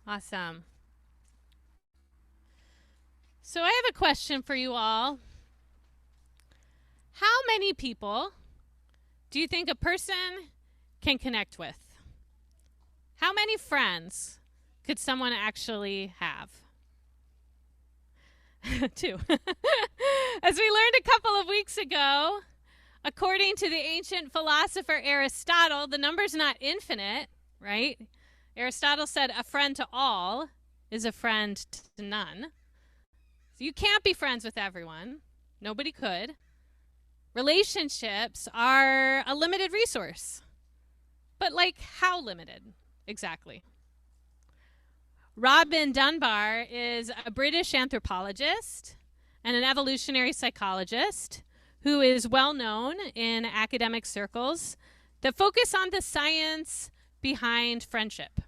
Awesome. So I have a question for you all. How many people do you think a person can connect with? How many friends could someone actually have? Two. As we learned a couple of weeks ago, according to the ancient philosopher Aristotle, the number's not infinite, right? Aristotle said a friend to all is a friend to none. So you can't be friends with everyone. Nobody could. Relationships are a limited resource. But like how limited exactly? Robin Dunbar is a British anthropologist and an evolutionary psychologist who is well known in academic circles that focus on the science behind friendship.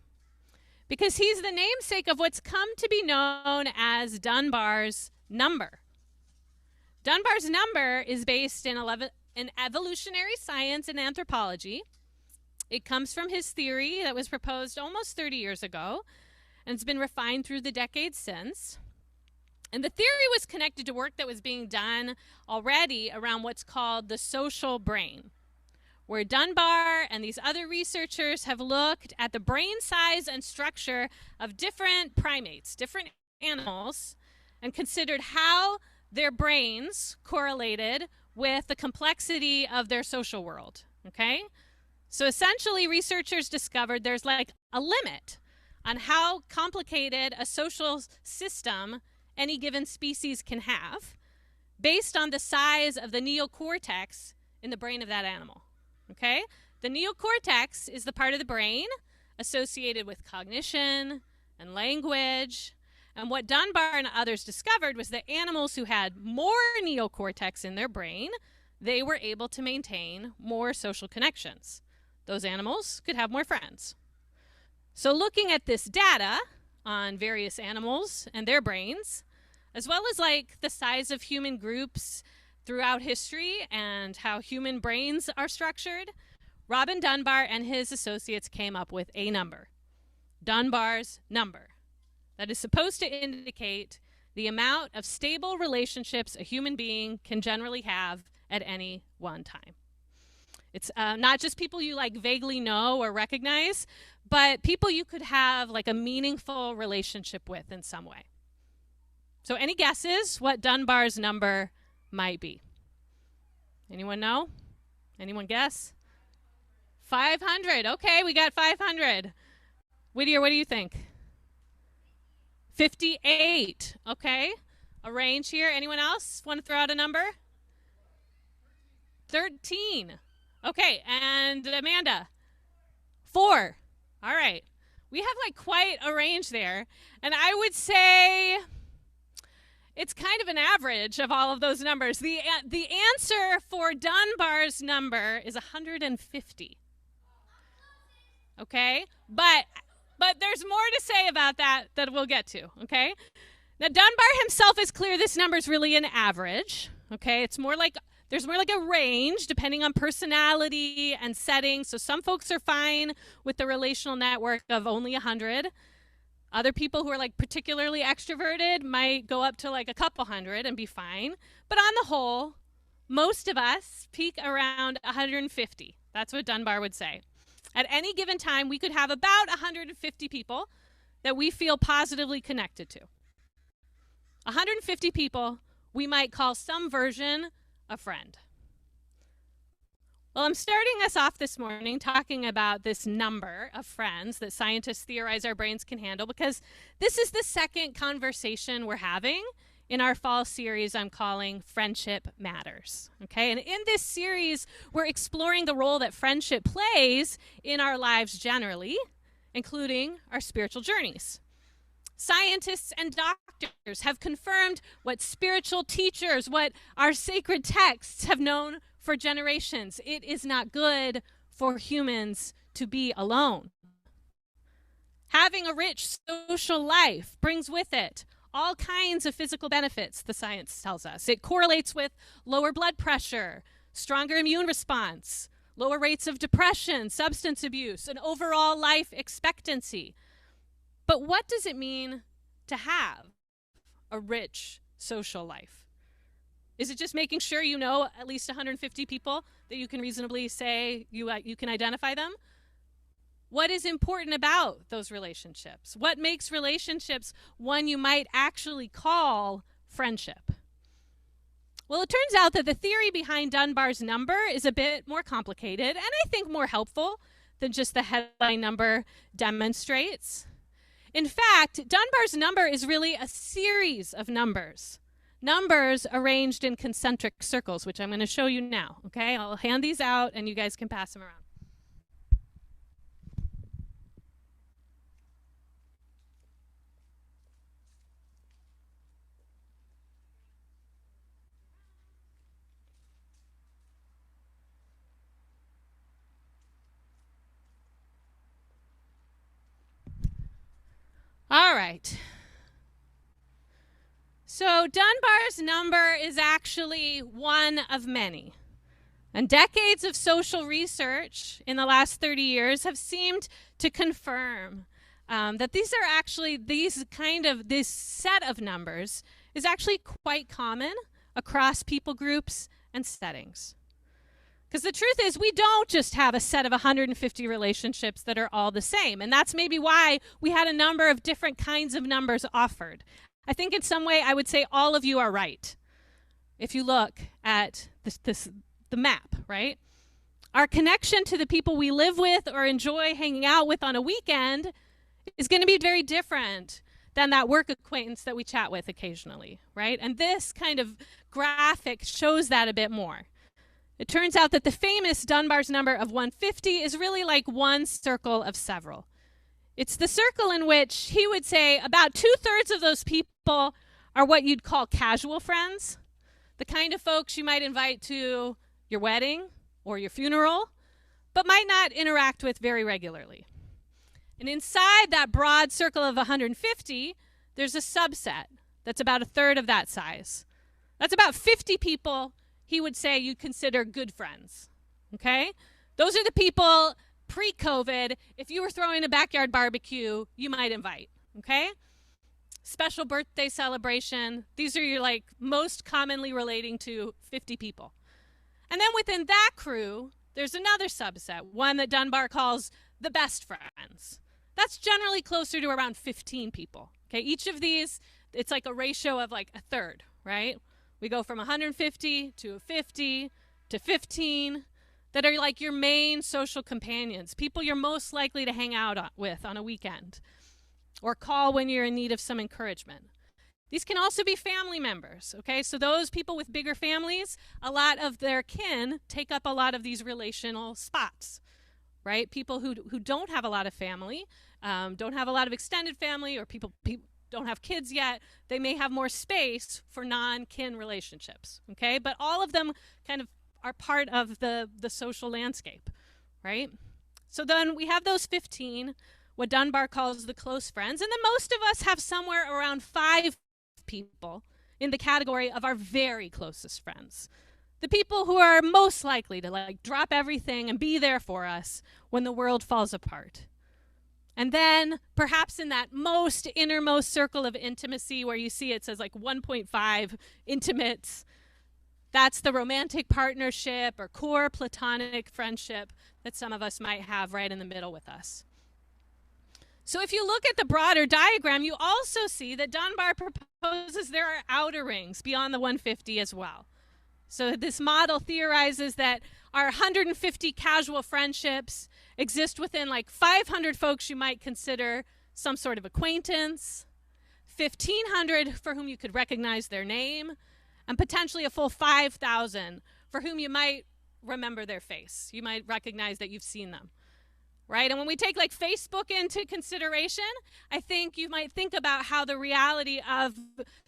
Because he's the namesake of what's come to be known as Dunbar's number. Dunbar's number is based in evolutionary science and anthropology. It comes from his theory that was proposed almost 30 years ago, and it's been refined through the decades since. And the theory was connected to work that was being done already around what's called the social brain, where Dunbar and these other researchers have looked at the brain size and structure of different primates, different animals, and considered how their brains correlated with the complexity of their social world, okay? So essentially, researchers discovered there's like a limit on how complicated a social system any given species can have based on the size of the neocortex in the brain of that animal, okay? The neocortex is the part of the brain associated with cognition and language. And what Dunbar and others discovered was that animals who had more neocortex in their brain, they were able to maintain more social connections. Those animals could have more friends. So looking at this data on various animals and their brains, as well as like the size of human groups throughout history and how human brains are structured, Robin Dunbar and his associates came up with a number, Dunbar's number, that is supposed to indicate the amount of stable relationships a human being can generally have at any one time. It's not just people you like vaguely know or recognize, but people you could have like a meaningful relationship with in some way. So any guesses what Dunbar's number might be? Anyone know? Anyone guess? 500. Okay, we got 500. Whittier, what do you think? 58. Okay. A range here. Anyone else want to throw out a number? 13. Okay, and Amanda? 4. All right. We have like quite a range there. And I would say it's kind of an average of all of those numbers. The answer for Dunbar's number is 150. Okay? But there's more to say about that we'll get to, okay? Now Dunbar himself is clear this number is really an average, okay? It's more like there's more like a range depending on personality and setting. So some folks are fine with the relational network of only 100. Other people who are like particularly extroverted might go up to like a couple hundred and be fine. But on the whole, most of us peak around 150. That's what Dunbar would say. At any given time, we could have about 150 people that we feel positively connected to. 150 people we might call some version a friend. Well, I'm starting us off this morning talking about this number of friends that scientists theorize our brains can handle, because this is the second conversation we're having in our fall series I'm calling Friendship Matters. Okay, and in this series, we're exploring the role that friendship plays in our lives generally, including our spiritual journeys. Scientists and doctors have confirmed what spiritual teachers, what our sacred texts have known for generations. It is not good for humans to be alone. Having a rich social life brings with it all kinds of physical benefits, the science tells us. It correlates with lower blood pressure, stronger immune response, lower rates of depression, substance abuse, and overall life expectancy. But what does it mean to have a rich social life? Is it just making sure you know at least 150 people that you can reasonably say you can identify them? What is important about those relationships? What makes relationships one you might actually call friendship? Well, it turns out that the theory behind Dunbar's number is a bit more complicated and I think more helpful than just the headline number demonstrates. In fact, Dunbar's number is really a series of numbers. Numbers arranged in concentric circles, which I'm going to show you now, okay? I'll hand these out and you guys can pass them around. All right. So Dunbar's number is actually one of many. And decades of social research in the last 30 years have seemed to confirm that this set of numbers is actually quite common across people groups and settings. Because the truth is, we don't just have a set of 150 relationships that are all the same. And that's maybe why we had a number of different kinds of numbers offered. I think in some way I would say all of you are right. If you look at the map, right? Our connection to the people we live with or enjoy hanging out with on a weekend is going to be very different than that work acquaintance that we chat with occasionally, right? And this kind of graphic shows that a bit more. It turns out that the famous Dunbar's number of 150 is really like one circle of several. It's the circle in which he would say about 2/3 of those people are what you'd call casual friends, the kind of folks you might invite to your wedding or your funeral, but might not interact with very regularly. And inside that broad circle of 150, there's a subset that's about 1/3 of that size. That's about 50 people he would say you consider good friends, okay? Those are the people pre-COVID, if you were throwing a backyard barbecue, you might invite, okay? Special birthday celebration, these are your most commonly relating to 50 people. And then within that crew, there's another subset, one that Dunbar calls the best friends. That's generally closer to around 15 people, okay? Each of these, it's like a ratio of 1/3, right? We go from 150 to 50 to 15 that are like your main social companions, people you're most likely to hang out with on a weekend or call when you're in need of some encouragement. These can also be family members, okay? So those people with bigger families, a lot of their kin take up a lot of these relational spots, right? People who don't have a lot of family, don't have a lot of extended family, or people don't have kids yet, they may have more space for non-kin relationships, okay? But all of them kind of are part of the social landscape, right? So then we have those 15, what Dunbar calls the close friends, and then most of us have somewhere around 5 people in the category of our very closest friends. The people who are most likely to drop everything and be there for us when the world falls apart. And then perhaps in that most innermost circle of intimacy where you see it says 1.5 intimates, that's the romantic partnership or core platonic friendship that some of us might have right in the middle with us. So if you look at the broader diagram, you also see that Dunbar proposes there are outer rings beyond the 150 as well. So this model theorizes that our 150 casual friendships exist within 500 folks you might consider some sort of acquaintance, 1,500 for whom you could recognize their name, and potentially a full 5,000 for whom you might remember their face. You might recognize that you've seen them, right? And when we take Facebook into consideration, I think you might think about how the reality of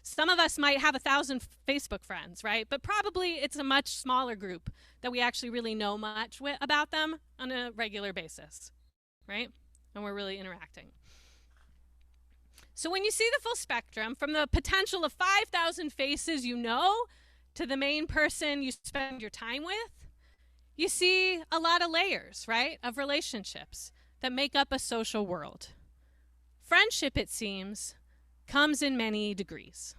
some of us might have 1,000 Facebook friends, right? But probably it's a much smaller group that we actually really know much about them on a regular basis, right? And we're really interacting. So when you see the full spectrum, from the potential of 5,000 faces you know to the main person you spend your time with, you see a lot of layers, right, of relationships that make up a social world. friendship, it seems, comes in many degrees.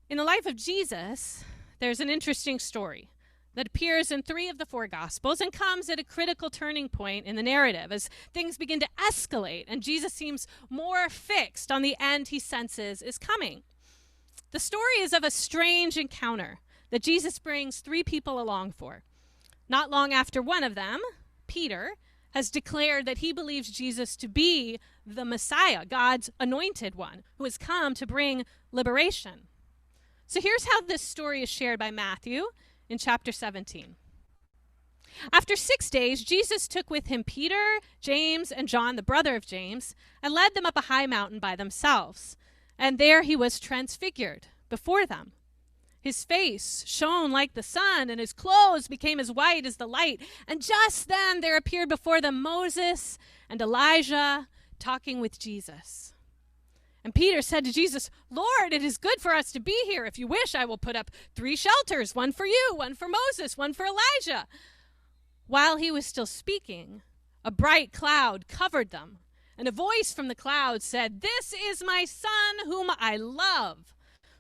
In the life of Jesus, there's an interesting story that appears in 3 of the 4 Gospels and comes at a critical turning point in the narrative as things begin to escalate and Jesus seems more fixed on the end he senses is coming. The story is of a strange encounter that Jesus brings 3 people along for. Not long after one of them, Peter, has declared that he believes Jesus to be the Messiah, God's anointed one, who has come to bring liberation. So here's how this story is shared by Matthew in chapter 17. After 6 days, Jesus took with him Peter, James, and John, the brother of James, and led them up a high mountain by themselves. And there he was transfigured before them. His face shone like the sun, and his clothes became as white as the light. And just then there appeared before them Moses and Elijah talking with Jesus. And Peter said to Jesus, "Lord, it is good for us to be here. If you wish, I will put up 3 shelters, one for you, one for Moses, one for Elijah." While he was still speaking, a bright cloud covered them, and a voice from the cloud said, "This is my son whom I love.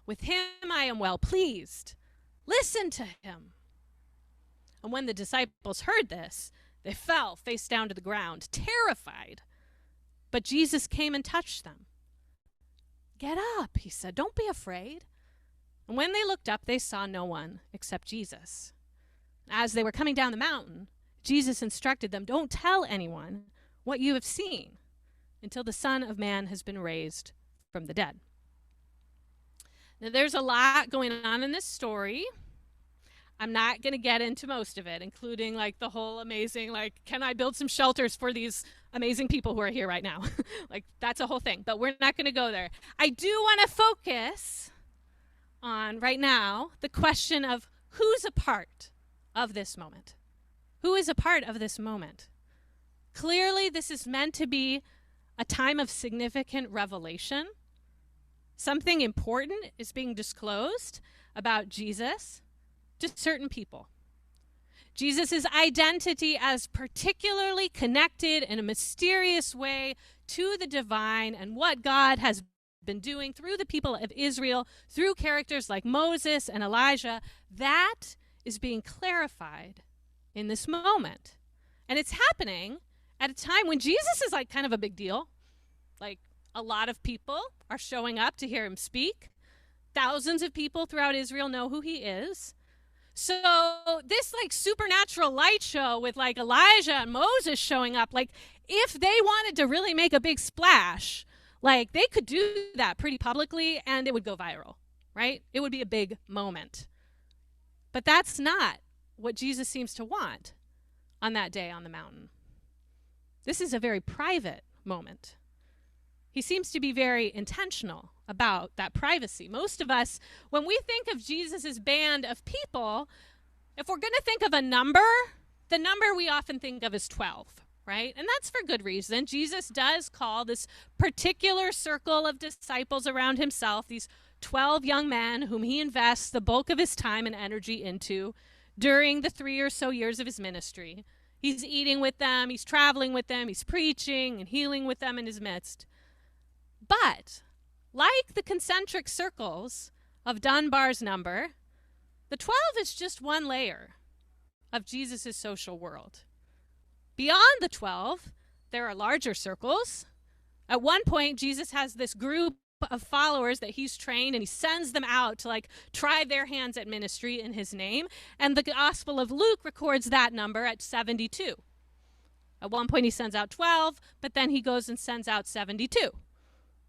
With him I am well pleased. Listen to him." And when the disciples heard this, they fell face down to the ground, terrified. But Jesus came and touched them. "Get up," he said. "Don't be afraid." And when they looked up, they saw no one except Jesus. As they were coming down the mountain, Jesus instructed them, "Don't tell anyone what you have seen until the Son of Man has been raised from the dead." Now, there's a lot going on in this story. I'm not going to get into most of it, including like the whole amazing, like, can I build some shelters for these amazing people who are here right now? Like, that's a whole thing, but we're not going to go there. I do want to focus on right now the question of who's a part of this moment. Who is a part of this moment? Clearly, this is meant to be a time of significant revelation. Something important is being disclosed about Jesus to certain people. Jesus' identity as particularly connected in a mysterious way to the divine and what God has been doing through the people of Israel, through characters like Moses and Elijah, that is being clarified in this moment. And it's happening at a time when Jesus is like kind of a big deal. Like, a lot of people are showing up to hear him speak. Thousands of people throughout Israel know who he is. So this like supernatural light show with like Elijah and Moses showing up, like if they wanted to really make a big splash, like they could do that pretty publicly and it would go viral, right? It would be a big moment. But that's not what Jesus seems to want on that day on the mountain. This is a very private moment. He seems to be very intentional about that privacy. Most of us, when we think of Jesus's band of people, if we're going to think of a number, the number we often think of is 12, right? And that's for good reason. Jesus does call this particular circle of disciples around himself, these 12 young men whom he invests the bulk of his time and energy into during the 3 or so years of his ministry. He's eating with them, he's traveling with them, he's preaching and healing with them in his midst. But like the concentric circles of Dunbar's number, the 12 is just one layer of Jesus' social world. Beyond the 12, there are larger circles. At one point, Jesus has this group of followers that he's trained, and he sends them out to like try their hands at ministry in his name. And the Gospel of Luke records that number at 72. At one point, he sends out 12, but then he goes and sends out 72.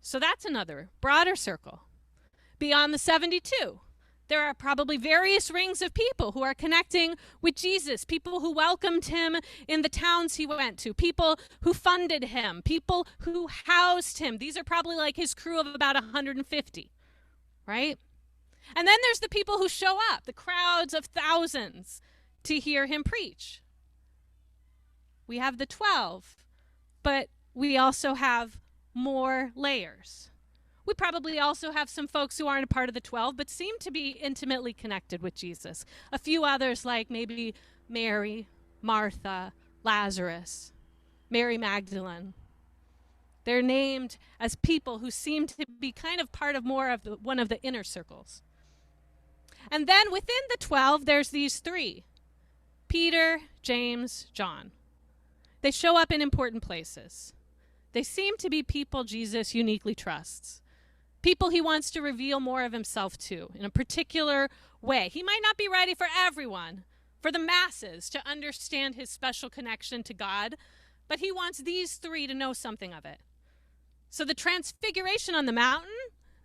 So that's another broader circle. Beyond the 72, there are probably various rings of people who are connecting with Jesus, people who welcomed him in the towns he went to, people who funded him, people who housed him. These are probably like his crew of about 150, right? And then there's the people who show up, the crowds of thousands to hear him preach. We have the 12, but we also have more layers. We probably also have some folks who aren't a part of the 12, but seem to be intimately connected with Jesus. A few others like maybe Mary, Martha, Lazarus, Mary Magdalene, They're named as people who seem to be kind of part of more of one of the inner circles. And then within the 12, there's these three: Peter, James, John. They show up in important places. They seem to be people Jesus uniquely trusts, people he wants to reveal more of himself to in a particular way. He might not be ready for everyone, for the masses, to understand his special connection to God, but he wants these three to know something of it. So the transfiguration on the mountain,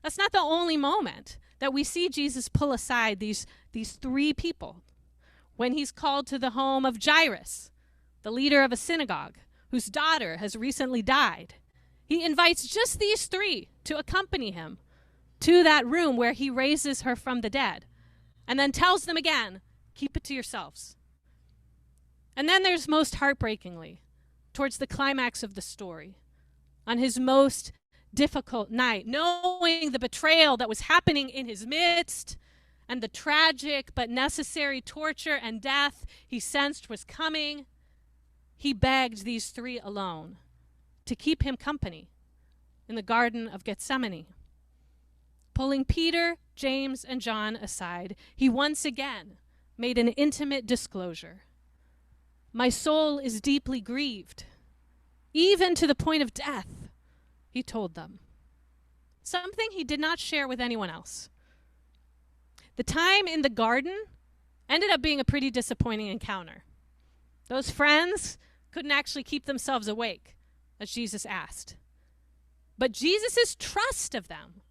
that's not the only moment that we see Jesus pull aside these three people. When he's called to the home of Jairus, the leader of a synagogue, whose daughter has recently died, he invites just these three to accompany him to that room where he raises her from the dead, and then tells them again, keep it to yourselves. And then there's, most heartbreakingly, towards the climax of the story, on his most difficult night, knowing the betrayal that was happening in his midst and the tragic but necessary torture and death he sensed was coming, he begged these three alone to keep him company in the Garden of Gethsemane. Pulling Peter, James, and John aside, he once again made an intimate disclosure. My soul is deeply grieved, even to the point of death, he told them. Something he did not share with anyone else. The time in the garden ended up being a pretty disappointing encounter. Those friends couldn't actually keep themselves awake, as Jesus asked. But Jesus' trust of them,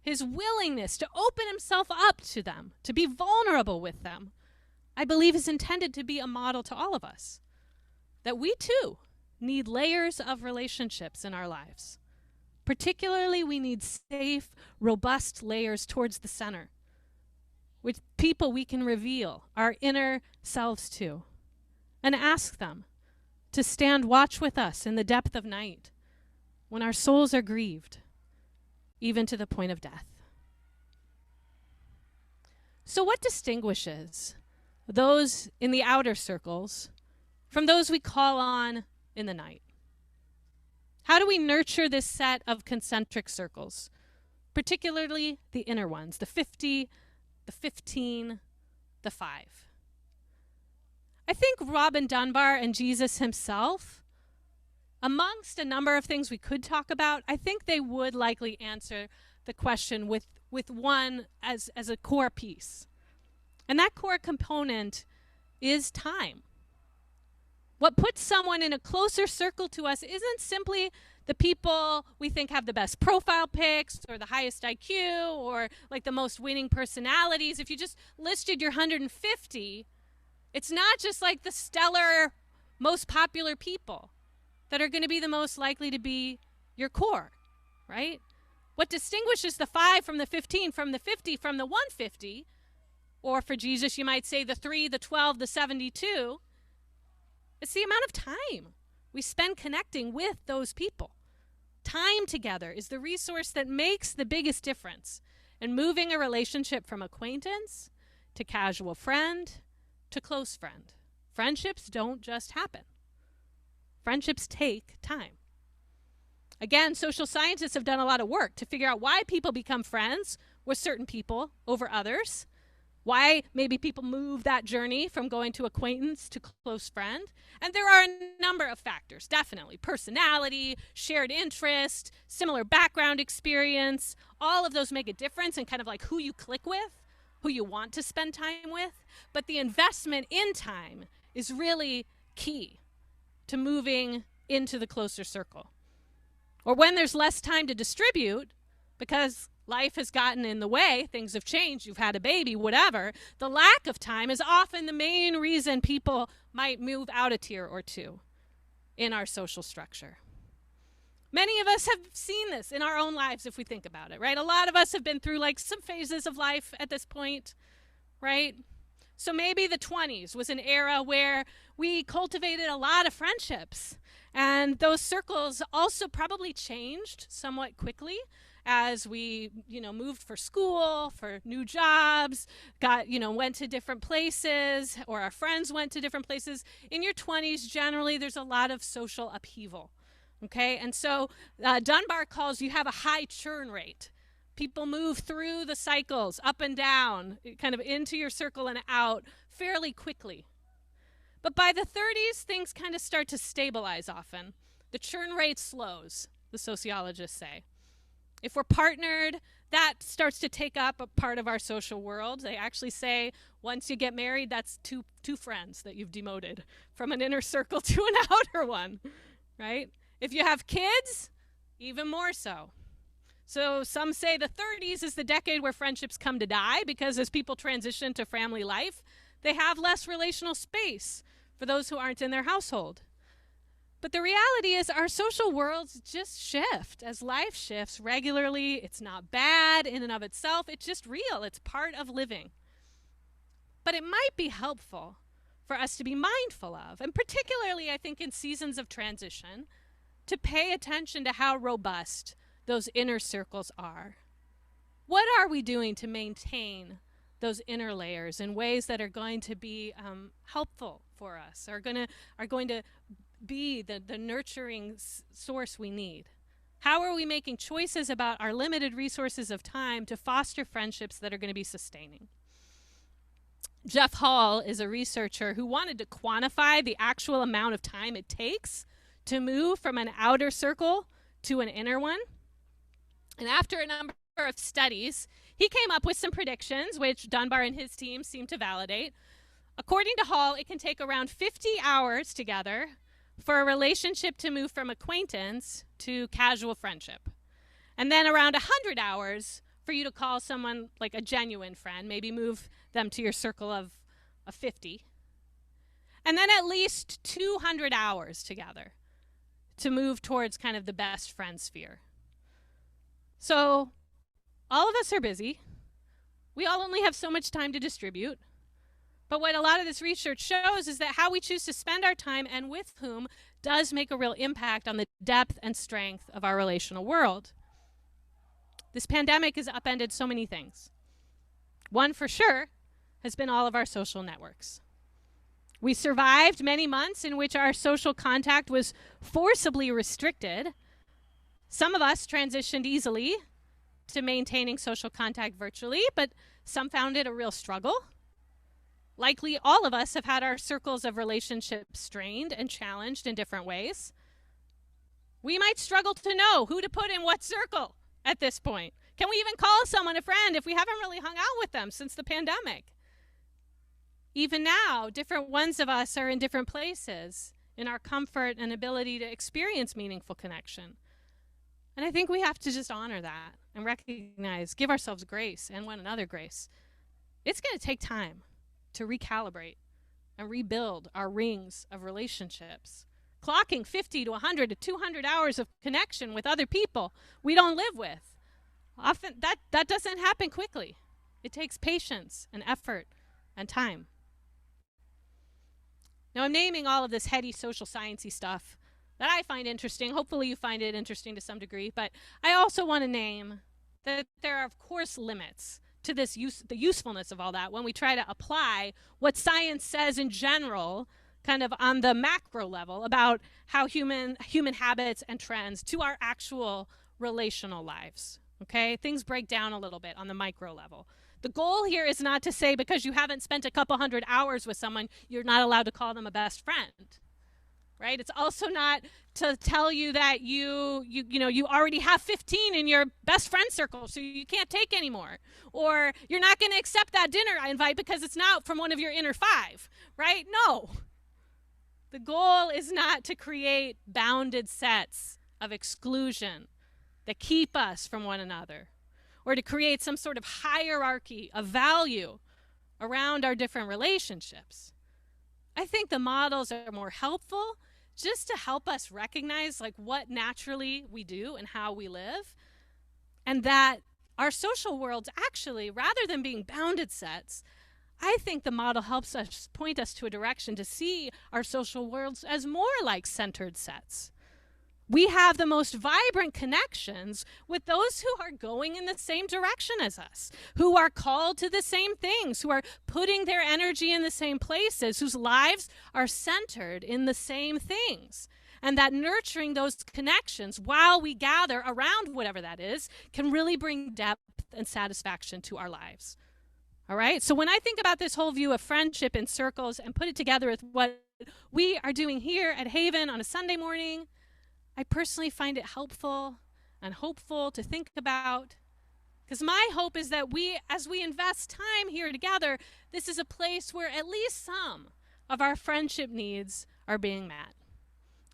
his willingness to open himself up to them, to be vulnerable with them, I believe is intended to be a model to all of us. That we too need layers of relationships in our lives. Particularly, we need safe, robust layers towards the center, with people we can reveal our inner selves to, and ask them to stand watch with us in the depth of night when our souls are grieved, even to the point of death. So what distinguishes those in the outer circles from those we call on in the night? How do we nurture this set of concentric circles, particularly the inner ones, the 50, the 15, the 5? I think Robin Dunbar and Jesus himself, amongst a number of things we could talk about, I think they would likely answer the question with one as a core piece. And that core component is time. What puts someone in a closer circle to us isn't simply the people we think have the best profile pics or the highest IQ or like the most winning personalities. If you just listed your 150, it's not just like the stellar, most popular people that are going to be the most likely to be your core, right? What distinguishes the 5 from the 15, from the 50, from the 150, or for Jesus, you might say the 3, the 12, the 72, it's the amount of time we spend connecting with those people. Time together is the resource that makes the biggest difference in moving a relationship from acquaintance to casual friend to close friend. Friendships don't just happen. Friendships take time. Again, social scientists have done a lot of work to figure out why people become friends with certain people over others, why maybe people move that journey from going to acquaintance to close friend. And there are a number of factors, definitely. Personality, shared interest, similar background experience, all of those make a difference in kind of like who you click with, who you want to spend time with. But the investment in time is really key to moving into the closer circle. Or when there's less time to distribute, because life has gotten in the way, things have changed, you've had a baby, whatever, the lack of time is often the main reason people might move out a tier or two in our social structure. Many of us have seen this in our own lives if we think about it, right? A lot of us have been through like some phases of life at this point, right? So maybe the 20s was an era where we cultivated a lot of friendships, and those circles also probably changed somewhat quickly as we, moved for school, for new jobs, went to different places, or our friends went to different places. In your 20s, generally, there's a lot of social upheaval. Okay, and so Dunbar calls you have a high churn rate. People move through the cycles up and down, kind of into your circle and out fairly quickly. But by the 30s, things kind of start to stabilize often. The churn rate slows, the sociologists say. If we're partnered, that starts to take up a part of our social world. They actually say once you get married, that's two friends that you've demoted from an inner circle to an outer one, right? If you have kids, even more so. So some say the 30s is the decade where friendships come to die because as people transition to family life, they have less relational space for those who aren't in their household. But the reality is our social worlds just shift. As life shifts regularly, it's not bad in and of itself. It's just real. It's part of living. But it might be helpful for us to be mindful of, and particularly I think in seasons of transition, to pay attention to how robust those inner circles are. What are we doing to maintain those inner layers in ways that are going to be helpful for us, are going to be the nurturing source we need? How are we making choices about our limited resources of time to foster friendships that are going to be sustaining? Jeff Hall is a researcher who wanted to quantify the actual amount of time it takes to move from an outer circle to an inner one. And after a number of studies, he came up with some predictions, which Dunbar and his team seem to validate. According to Hall, it can take around 50 hours together for a relationship to move from acquaintance to casual friendship. And then around 100 hours for you to call someone like a genuine friend, maybe move them to your circle of 50. And then at least 200 hours together to move towards kind of the best friend sphere. So all of us are busy. We all only have so much time to distribute. But what a lot of this research shows is that how we choose to spend our time and with whom does make a real impact on the depth and strength of our relational world. This pandemic has upended so many things. One for sure has been all of our social networks. We survived many months in which our social contact was forcibly restricted. Some of us transitioned easily to maintaining social contact virtually, but some found it a real struggle. Likely all of us have had our circles of relationships strained and challenged in different ways. We might struggle to know who to put in what circle at this point. Can we even call someone a friend if we haven't really hung out with them since the pandemic? Even now, different ones of us are in different places in our comfort and ability to experience meaningful connection. And I think we have to just honor that and recognize, give ourselves grace and one another grace. It's going to take time to recalibrate and rebuild our rings of relationships. Clocking 50 to 100 to 200 hours of connection with other people we don't live with. Often that doesn't happen quickly. It takes patience and effort and time. Now I'm naming all of this heady social sciencey stuff that I find interesting. Hopefully you find it interesting to some degree, but I also want to name that there are of course limits to the usefulness of all that when we try to apply what science says in general, kind of on the macro level, about how human habits and trends to our actual relational lives. Okay, things break down a little bit on the micro level. The goal here is not to say because you haven't spent a couple hundred hours with someone, you're not allowed to call them a best friend. Right? It's also not to tell you that you already have 15 in your best friend circle, so you can't take any more. Or you're not going to accept that dinner invite because it's not from one of your inner 5, right? No. The goal is not to create bounded sets of exclusion that keep us from one another, or to create some sort of hierarchy of value around our different relationships. I think the models are more helpful just to help us recognize like what naturally we do and how we live, and that our social worlds actually, rather than being bounded sets, I think the model helps us point us to a direction to see our social worlds as more like centered sets. We have the most vibrant connections with those who are going in the same direction as us, who are called to the same things, who are putting their energy in the same places, whose lives are centered in the same things. and that nurturing those connections while we gather around whatever that is can really bring depth and satisfaction to our lives. All right? So when I think about this whole view of friendship in circles and put it together with what we are doing here at Haven on a Sunday morning, I personally find it helpful and hopeful to think about, because my hope is that as we invest time here together, this is a place where at least some of our friendship needs are being met.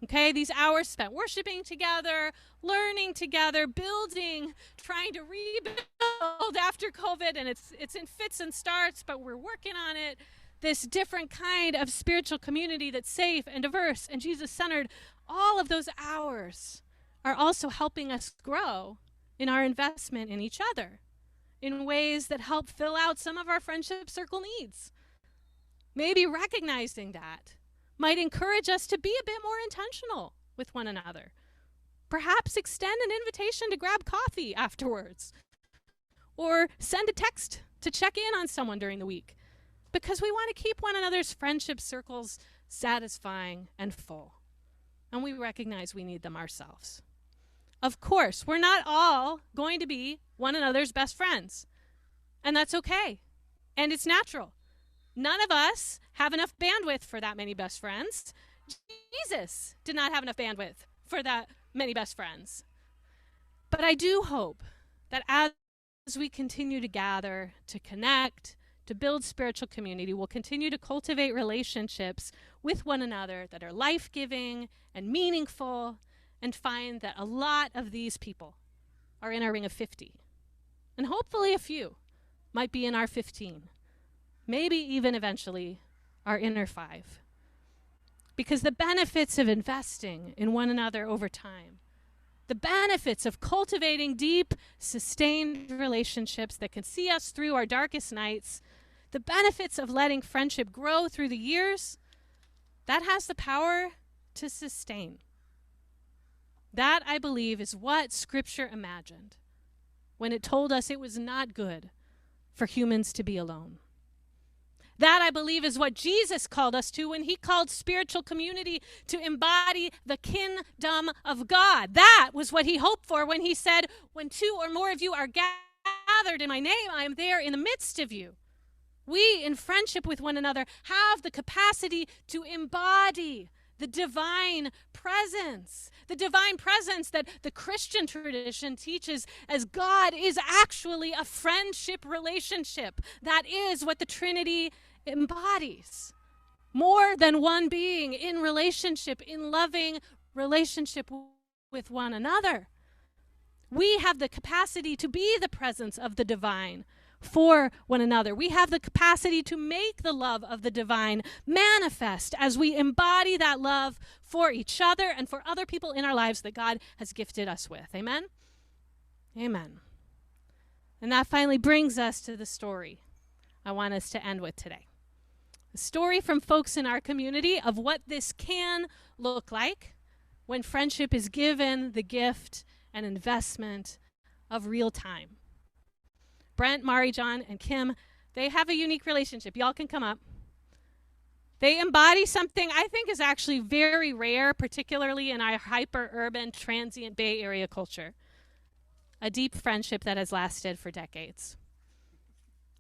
Okay, these hours spent worshiping together, learning together, building, trying to rebuild after COVID, and it's in fits and starts, but we're working on it. This different kind of spiritual community that's safe and diverse and Jesus-centered, all of those hours are also helping us grow in our investment in each other in ways that help fill out some of our friendship circle needs. Maybe recognizing that might encourage us to be a bit more intentional with one another. Perhaps extend an invitation to grab coffee afterwards, or send a text to check in on someone during the week, because we want to keep one another's friendship circles satisfying and full. And we recognize we need them ourselves. Of course, we're not all going to be one another's best friends, and that's okay, and it's natural. None of us have enough bandwidth for that many best friends. Jesus did not have enough bandwidth for that many best friends. But I do hope that as we continue to gather, to connect, to build spiritual community, we'll continue to cultivate relationships with one another that are life-giving and meaningful, and find that a lot of these people are in our ring of 50. And hopefully a few might be in our 15. Maybe even eventually our inner 5. Because the benefits of investing in one another over time, the benefits of cultivating deep, sustained relationships that can see us through our darkest nights, the benefits of letting friendship grow through the years, that has the power to sustain. That, I believe, is what Scripture imagined when it told us it was not good for humans to be alone. That, I believe, is what Jesus called us to when he called spiritual community to embody the kingdom of God. That was what he hoped for when he said, when 2 or more of you are gathered in my name, I am there in the midst of you. We, in friendship with one another, have the capacity to embody the divine presence that the Christian tradition teaches as God is actually a friendship relationship. That is what the Trinity embodies. More than one being in relationship, in loving relationship with one another. We have the capacity to be the presence of the divine for one another. We have the capacity to make the love of the divine manifest as we embody that love for each other and for other people in our lives that God has gifted us with. Amen? Amen. And that finally brings us to the story I want us to end with today. A story from folks in our community of what this can look like when friendship is given the gift and investment of real time. Brent, Mari, John, and Kim, they have a unique relationship. Y'all can come up. They embody something I think is actually very rare, particularly in our hyper-urban, transient Bay Area culture. A deep friendship that has lasted for decades.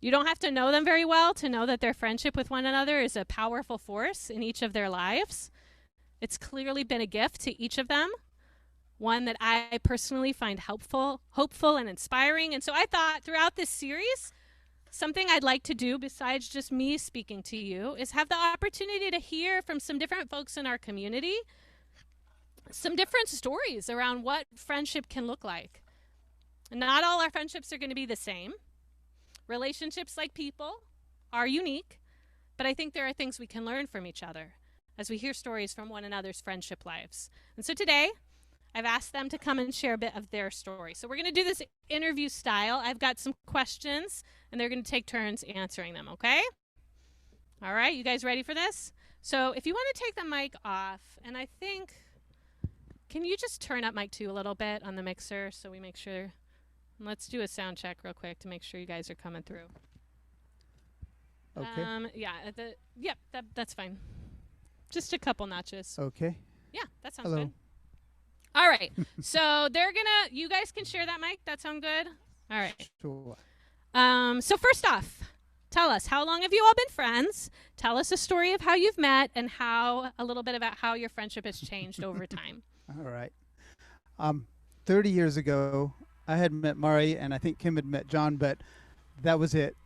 You don't have to know them very well to know that their friendship with one another is a powerful force in each of their lives. It's clearly been a gift to each of them. One that I personally find helpful, hopeful, and inspiring. And so I thought throughout this series, something I'd like to do besides just me speaking to you is have the opportunity to hear from some different folks in our community, some different stories around what friendship can look like. And not all our friendships are going to be the same. Relationships, like people, are unique, but I think there are things we can learn from each other as we hear stories from one another's friendship lives. And so today, I've asked them to come and share a bit of their story. So we're going to do this interview style. I've got some questions, and they're going to take turns answering them, okay? All right, you guys ready for this? So if you want to take the mic off, and I think, can you just turn up mic 2 a little bit on the mixer so we make sure? Let's do a sound check real quick to make sure you guys are coming through. Okay. That's fine. Just a couple notches. Okay. Yeah, that sounds Hello. good. All right. So you guys can share that mic. That sound good? All right. Sure. So first off, tell us, how long have you all been friends? Tell us a story of how you've met and a little bit about how your friendship has changed over time. All right. 30 years ago, I had met Mari, and I think Kim had met John, but that was it.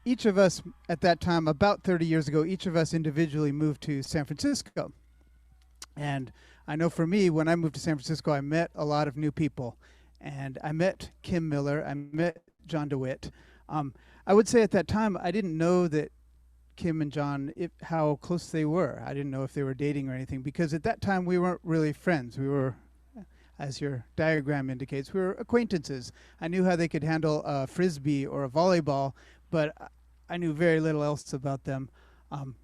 Each of us at that time, about 30 years ago, each of us individually moved to San Francisco. And I know for me, when I moved to San Francisco, I met a lot of new people. And I met Kim Miller, I met John DeWitt. I would say at that time, I didn't know that Kim and John, how close they were. I didn't know if they were dating or anything, because at that time we weren't really friends. We were, as your diagram indicates, we were acquaintances. I knew how they could handle a frisbee or a volleyball, but I knew very little else about them.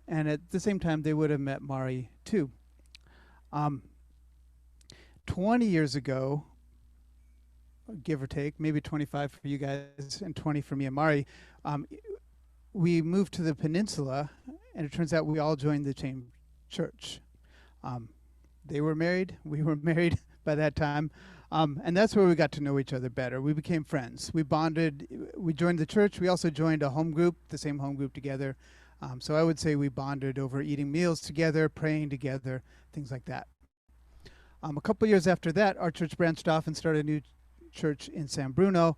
And at the same time, they would have met Mari too. 20 years ago, give or take, maybe 25 for you guys and 20 for me and Mari, we moved to the peninsula, and it turns out we all joined the same church. They were married, we were married by that time, and that's where we got to know each other better. We became friends. We bonded. We joined the church. We also joined a home group, the same home group together. So I would say we bonded over eating meals together, praying together, things like that. A couple years after that, our church branched off and started a new church in San Bruno.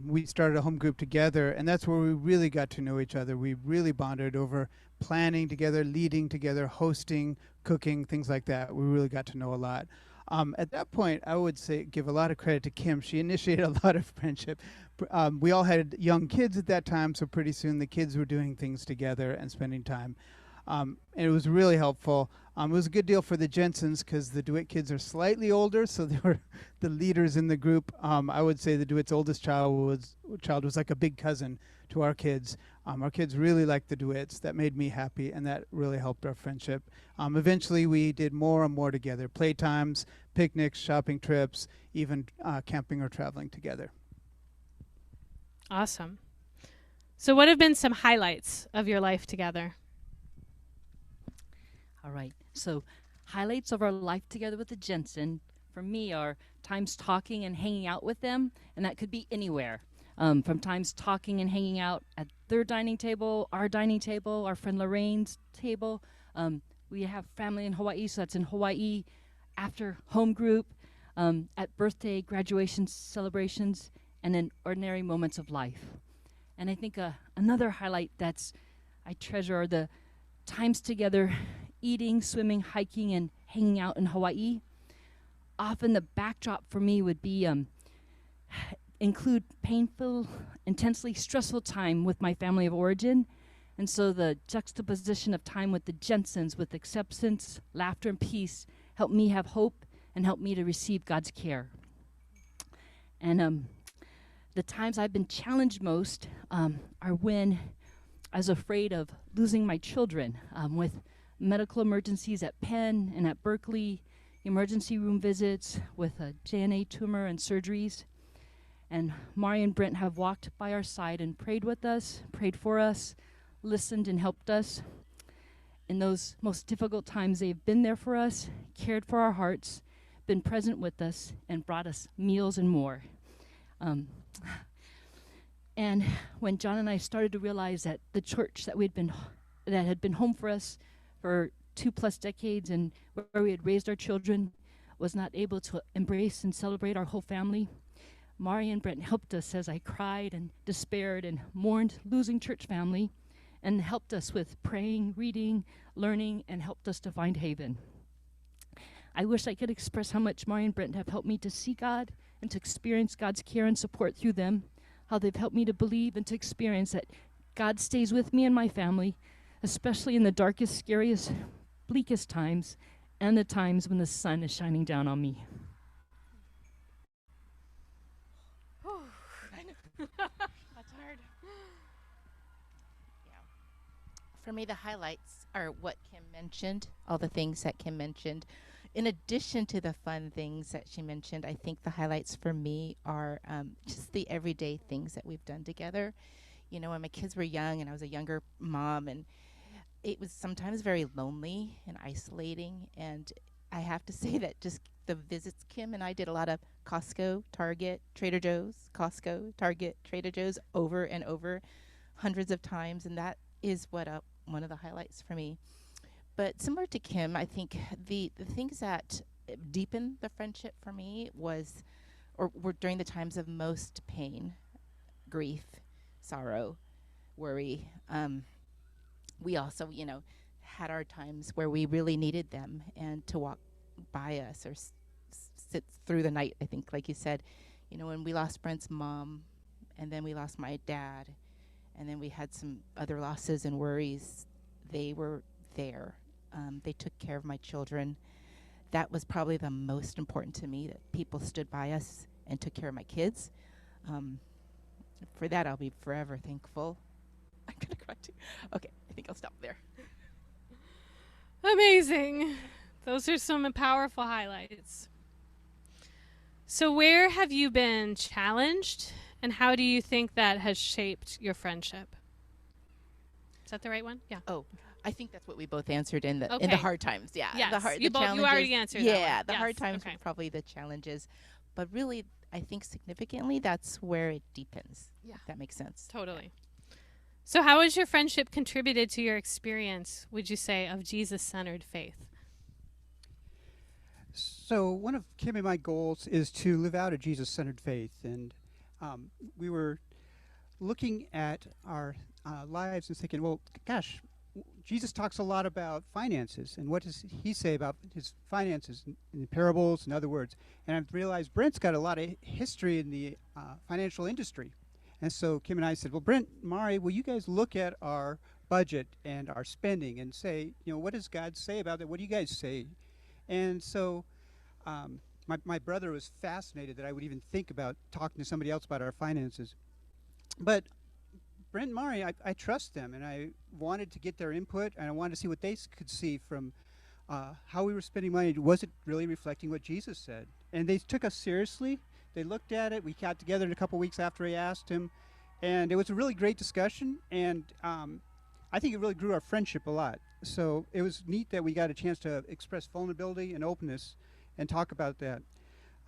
We started a home group together, and that's where we really got to know each other. We really bonded over planning together, leading together, hosting, cooking, things like that. We really got to know a lot. At that point, I would say give a lot of credit to Kim. She initiated a lot of friendship. We all had young kids at that time, so pretty soon the kids were doing things together and spending time. And it was really helpful. It was a good deal for the Jensens because the DeWitt kids are slightly older, so they were the leaders in the group. I would say the DeWitt's oldest child was like a big cousin to our kids. Our kids really liked the DeWitts. That made me happy, and that really helped our friendship. Eventually, we did more and more together: playtimes, picnics, shopping trips, even camping or traveling together. Awesome. So what have been some highlights of your life together? All right. So highlights of our life together with the Jensen for me are times talking and hanging out with them, and that could be anywhere. From times talking and hanging out at their dining table, our friend Lorraine's table. We have family in Hawaii, so that's in Hawaii after home group, at birthday, graduation celebrations, and in ordinary moments of life. And I think another highlight I treasure are the times together eating, swimming, hiking, and hanging out in Hawaii. Often the backdrop for me would be include painful, intensely stressful time with my family of origin. And so the juxtaposition of time with the Jensens, with acceptance, laughter, and peace, helped me have hope and helped me to receive God's care. And the times I've been challenged most are when I was afraid of losing my children, with medical emergencies at Penn and at Berkeley, emergency room visits with a JNA tumor and surgeries. And Mari and Brent have walked by our side and prayed with us, prayed for us, listened and helped us. In those most difficult times, they've been there for us, cared for our hearts, been present with us, and brought us meals and more. And when John and I started to realize that the church that had been home for us for 2+ decades and where we had raised our children was not able to embrace and celebrate our whole family, Mari and Brent helped us as I cried and despaired and mourned losing church family, and helped us with praying, reading, learning, and helped us to find haven. I wish I could express how much Mari and Brent have helped me to see God and to experience God's care and support through them, how they've helped me to believe and to experience that God stays with me and my family, especially in the darkest, scariest, bleakest times, and the times when the sun is shining down on me. That's hard. Yeah. For me, the highlights are what Kim mentioned, all the things that Kim mentioned. In addition to the fun things that she mentioned, I think the highlights for me are just the everyday things that we've done together. You know, when my kids were young and I was a younger mom, and it was sometimes very lonely and isolating, and I have to say that just the visits, Kim and I did a lot of Costco, Target, Trader Joe's, Costco, Target, Trader Joe's over and over hundreds of times, and that is what one of the highlights for me. But similar to Kim, I think the things that deepened the friendship for me were during the times of most pain, grief, sorrow, worry. We also, had our times where we really needed them and to walk by us or sit through the night, I think, like you said. When we lost Brent's mom, and then we lost my dad, and then we had some other losses and worries, they were there. They took care of my children. That was probably the most important to me, that people stood by us and took care of my kids. For that, I'll be forever thankful. I'm going to cry too. Okay, I think I'll stop there. Amazing. Those are some powerful highlights. So where have you been challenged, and how do you think that has shaped your friendship? Is that the right one? Yeah. Oh, I think that's what we both answered in the Okay. hard times. Yeah. Yes, The you challenges. already answered that Yeah, one. the Yes, hard times okay. were probably the challenges. But really, I think significantly, that's where it deepens. Yeah. If that makes sense. Totally. So how has your friendship contributed to your experience, would you say, of Jesus-centered faith? So one of Kim and my goals is to live out a Jesus-centered faith, and we were looking at our lives and thinking, well, gosh, Jesus talks a lot about finances, and what does he say about his finances in parables and other words? And I've realized Brent's got a lot of history in the financial industry. And so Kim and I said, well, Brent, Mari, will you guys look at our budget and our spending and say, what does God say about that? What do you guys say? And so my brother was fascinated that I would even think about talking to somebody else about our finances. But Brent and Mari, I trust them, and I wanted to get their input, and I wanted to see what they could see from how we were spending money. Was it really reflecting what Jesus said? And they took us seriously. They looked at it. We got together in a couple weeks after I asked him, and it was a really great discussion, and I think it really grew our friendship a lot. So it was neat that we got a chance to express vulnerability and openness and talk about that.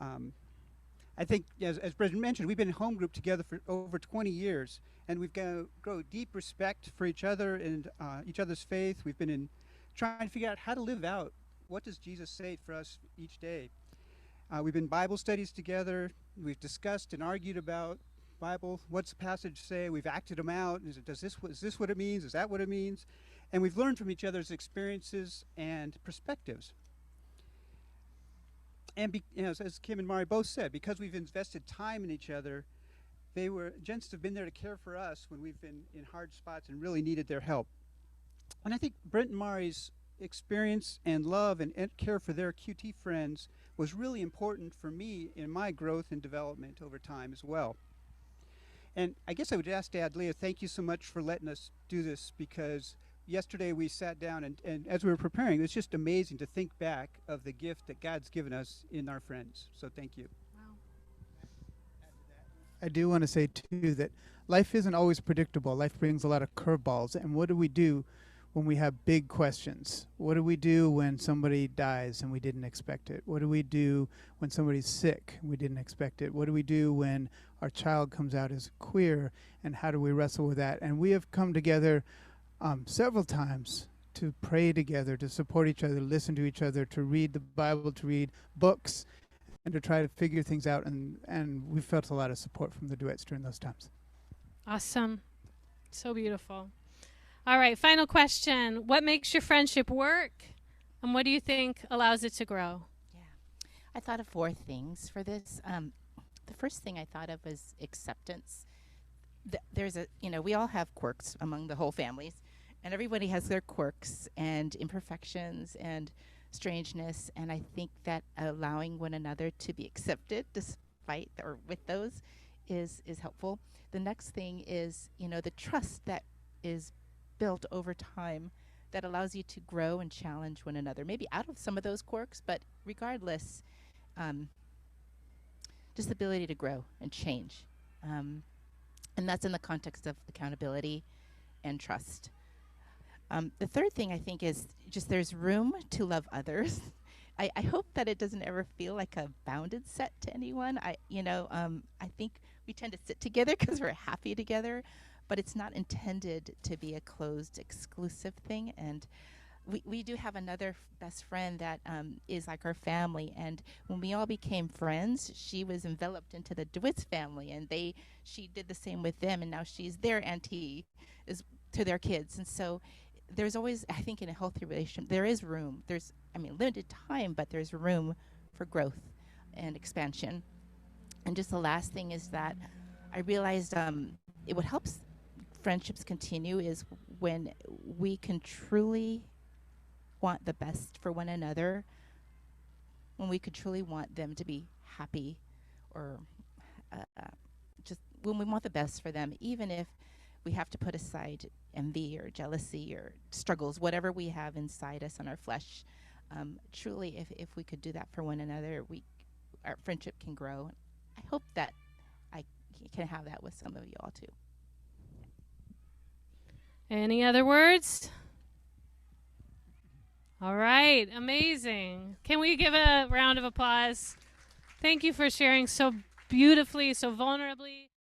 I think, as Brendan mentioned, we've been in home group together for over 20 years, and we've grown deep respect for each other and each other's faith. We've been trying to figure out how to live out what does Jesus say for us each day. We've been Bible studies together. We've discussed and argued about Bible. What's the passage say? We've acted them out. Is this what it means? Is that what it means? And we've learned from each other's experiences and perspectives. And as Kim and Mari both said, because we've invested time in each other, gents have been there to care for us when we've been in hard spots and really needed their help. And I think Brent and Mari's experience and love and care for their QT friends was really important for me in my growth and development over time as well. And I guess I would ask Dad, Leah, thank you so much for letting us do this, because yesterday we sat down and as we were preparing, it was just amazing to think back of the gift that God's given us in our friends. So thank you. I do want to say, too, that life isn't always predictable. Life brings a lot of curveballs. And what do we do when we have big questions? What do we do when somebody dies and we didn't expect it? What do we do when somebody's sick and we didn't expect it? What do we do when our child comes out as queer, and how do we wrestle with that? And we have come together several times to pray together, to support each other, to listen to each other, to read the Bible, to read books, and to try to figure things out. And we felt a lot of support from the duets during those times. Awesome. So beautiful. All right, final question. What makes your friendship work, and what do you think allows it to grow? Yeah. I thought of 4 things for this. The first thing I thought of was acceptance. There's we all have quirks among the whole families, and everybody has their quirks and imperfections and strangeness, and I think that allowing one another to be accepted despite or with those is helpful. The next thing is, the trust that is built over time that allows you to grow and challenge one another, maybe out of some of those quirks, but regardless, just the ability to grow and change. And that's in the context of accountability and trust. The third thing I think is just there's room to love others. I hope that it doesn't ever feel like a bounded set to anyone. I think we tend to sit together because we're happy together, but it's not intended to be a closed, exclusive thing. And we do have another best friend that is like our family. And when we all became friends, she was enveloped into the DeWitt's family, and she did the same with them. And now she's their auntie is to their kids. And so there's always, I think, in a healthy relationship, there is room. There's, limited time, but there's room for growth and expansion. And just the last thing is that I realized what helps friendships continue is when we can truly want the best for one another, when we could truly want them to be happy, or just when we want the best for them, even if we have to put aside envy or jealousy or struggles, whatever we have inside us on our flesh. Truly, if we could do that for one another, our friendship can grow. I hope that I can have that with some of you all too. Any other words? All right, amazing. Can we give a round of applause? Thank you for sharing so beautifully, so vulnerably.